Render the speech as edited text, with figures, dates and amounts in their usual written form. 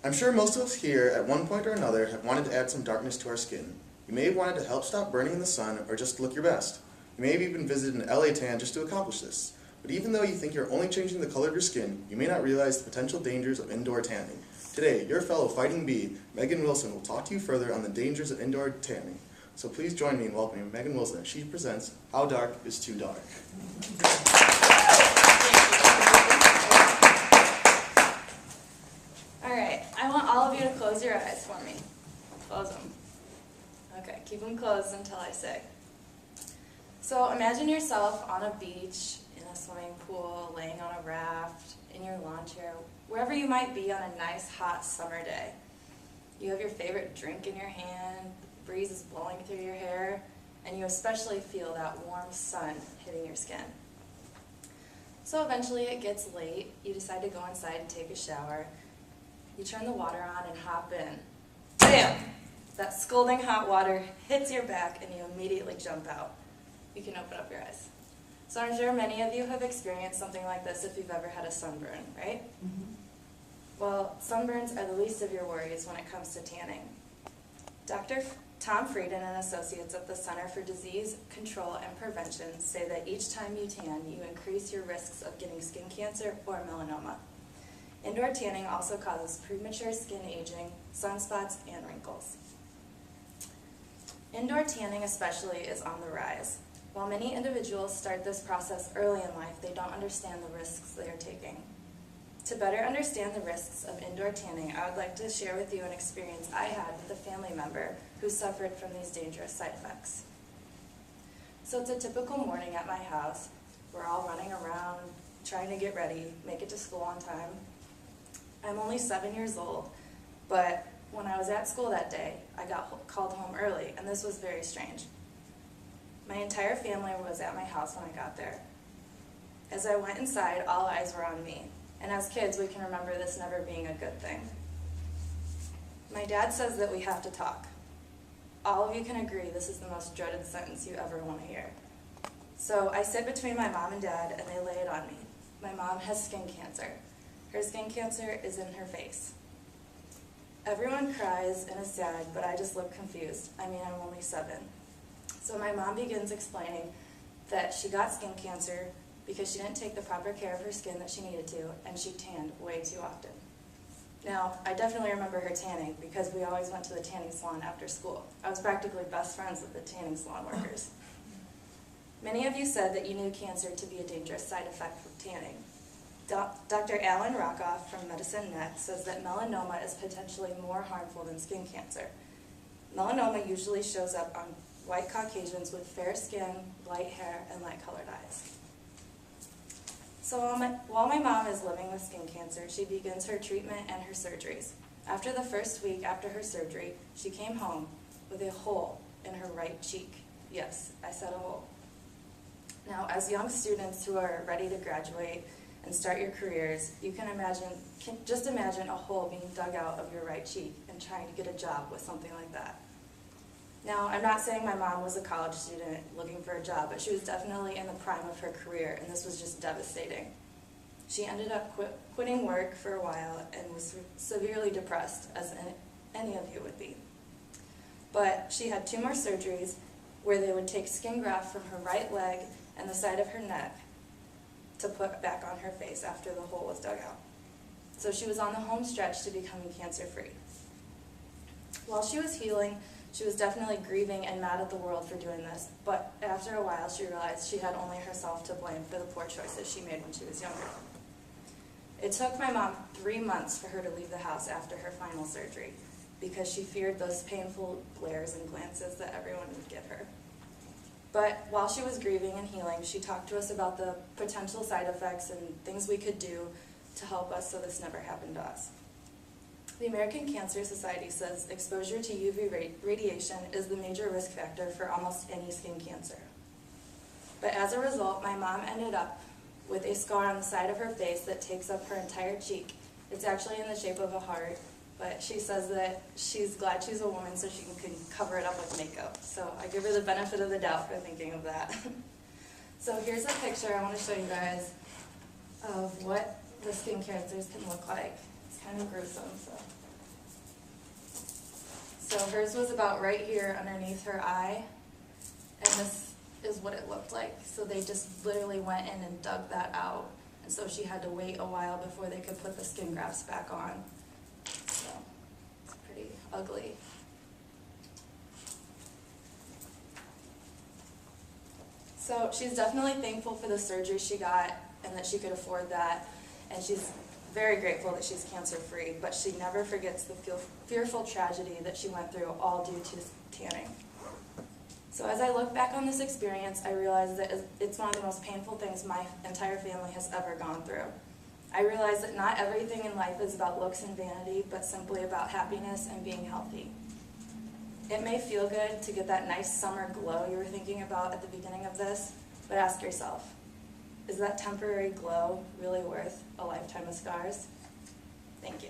I'm sure most of us here at one point or another have wanted to add some darkness to our skin. You may have wanted to help stop burning in the sun or just look your best. You may have even visited an LA tan just to accomplish this. But even though you think you're only changing the color of your skin, you may not realize the potential dangers of indoor tanning. Today, your fellow fighting bee, Megan Wilson, will talk to you further on the dangers of indoor tanning. So please join me in welcoming Megan Wilson as she presents How Dark is Too Dark. Alright, I want all of you to close your eyes for me. Close them. Okay, keep them closed until I say. So imagine yourself on a beach, in a swimming pool, laying on a raft, in your lawn chair, wherever you might be on a nice hot summer day. You have your favorite drink in your hand, the breeze is blowing through your hair, and you especially feel that warm sun hitting your skin. So eventually it gets late, you decide to go inside and take a shower. You turn the water on and hop in. Bam! That scalding hot water hits your back and you immediately jump out. You can open up your eyes. So I'm sure many of you have experienced something like this if you've ever had a sunburn, right? Mm-hmm. Well, sunburns are the least of your worries when it comes to tanning. Dr. Tom Frieden and associates at the Center for Disease Control and Prevention say that each time you tan, you increase your risks of getting skin cancer or melanoma. Indoor tanning also causes premature skin aging, sunspots, and wrinkles. Indoor tanning especially is on the rise. While many individuals start this process early in life, they don't understand the risks they are taking. To better understand the risks of indoor tanning, I would like to share with you an experience I had with a family member who suffered from these dangerous side effects. So it's a typical morning at my house. We're all running around, trying to get ready, make it to school on time. I'm only 7 years old, but when I was at school that day, I got called home early, and this was very strange. My entire family was at my house when I got there. As I went inside, all eyes were on me, and as kids, we can remember this never being a good thing. My dad says that we have to talk. All of you can agree this is the most dreaded sentence you ever want to hear. So I sit between my mom and dad, and they lay it on me. My mom has skin cancer. Her skin cancer is in her face. Everyone cries and is sad, but I just look confused. I mean, I'm only 7. So my mom begins explaining that she got skin cancer because she didn't take the proper care of her skin that she needed to, and she tanned way too often. Now, I definitely remember her tanning because we always went to the tanning salon after school. I was practically best friends with the tanning salon workers. Many of you said that you knew cancer to be a dangerous side effect of tanning. Dr. Alan Rockoff from Medicine Net says that melanoma is potentially more harmful than skin cancer. Melanoma usually shows up on white Caucasians with fair skin, light hair, and light-colored eyes. So while my mom is living with skin cancer, she begins her treatment and her surgeries. After the first week after her surgery, she came home with a hole in her right cheek. Yes, I said a hole. Now, as young students who are ready to graduate and start your careers, you can just imagine a hole being dug out of your right cheek and trying to get a job with something like that. Now, I'm not saying my mom was a college student looking for a job, but she was definitely in the prime of her career, and this was just devastating. She ended up quitting work for a while and was severely depressed, as any of you would be. But she had 2 more surgeries where they would take skin graft from her right leg and the side of her neck to put back on her face after the hole was dug out. So she was on the home stretch to becoming cancer-free. While she was healing, she was definitely grieving and mad at the world for doing this, but after a while she realized she had only herself to blame for the poor choices she made when she was younger. It took my mom 3 months for her to leave the house after her final surgery because she feared those painful glares and glances that everyone would give her. But while she was grieving and healing, she talked to us about the potential side effects and things we could do to help us so this never happened to us. The American Cancer Society says exposure to UV radiation is the major risk factor for almost any skin cancer. But as a result, my mom ended up with a scar on the side of her face that takes up her entire cheek. It's actually in the shape of a heart, but she says that she's glad she's a woman so she can cover it up with makeup. So I give her the benefit of the doubt for thinking of that. So here's a picture I want to show you guys of what the skin cancers can look like. It's kind of gruesome, so So hers was about right here underneath her eye, and this is what it looked like. So they just literally went in and dug that out, and so she had to wait a while before they could put the skin grafts back on. So it's pretty ugly. So she's definitely thankful for the surgery she got and that she could afford that, and she's very grateful that she's cancer-free, but she never forgets the fearful tragedy that she went through, all due to tanning. So as I look back on this experience, I realize that it's one of the most painful things my entire family has ever gone through. I realize that not everything in life is about looks and vanity, but simply about happiness and being healthy. It may feel good to get that nice summer glow you were thinking about at the beginning of this, but ask yourself, is that temporary glow really worth a lifetime of scars? Thank you.